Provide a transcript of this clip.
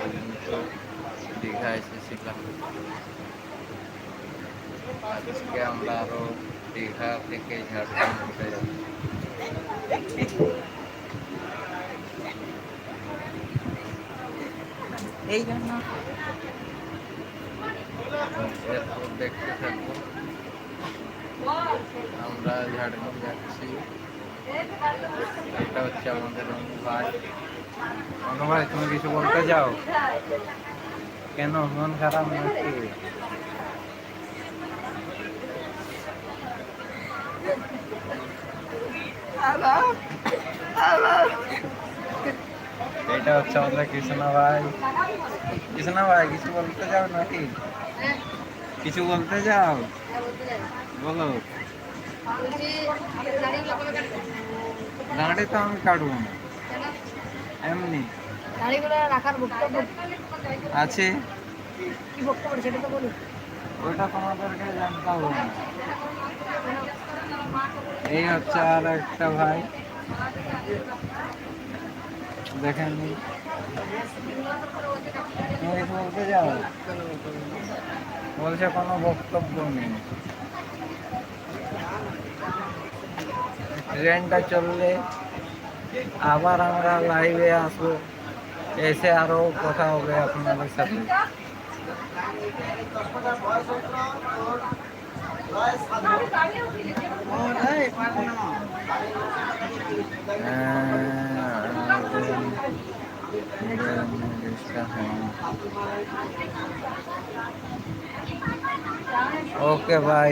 পর্যন্ত দীঘা এসেছিলাম। আজকে আমরা আরো দীঘা থেকে ঝাড়গ্রাম ঘুরে যাচ্ছি। এই জন্য এরপর দেখতে থাকবো। আমরা ঝাড়গ্রাম যাচ্ছি। এটা হচ্ছে আমাদের অনু ভাই। অনু ভাই, তুমি কিছু বলতে যাও? কেন, মন খারাপ নাকি? এটা হচ্ছে আমাদের কৃষ্ণা ভাই। কৃষ্ণা ভাই, কিছু বলতে যাও নাকি? কিছু বলতে যাও, বলো। দাঁড়ে তো আমি কাটবো না, এমনি দাড়িগুলো রাখার বক্তব্য আছে। কি বক্তব্য সেটা তো বলি। ওইটা তোমাদেরকে জানতে হবে না। এই হচ্ছে আর একটা ভাই, দেখেন। তুমি কিছু বলতে যাও? বলছে কোনো বক্তব্য নেই। ট্রেনটা চললে আবার আমরা লাইভে আসবো, এসে আরো কথা হবে আপনাদের সাথে। Okay bye.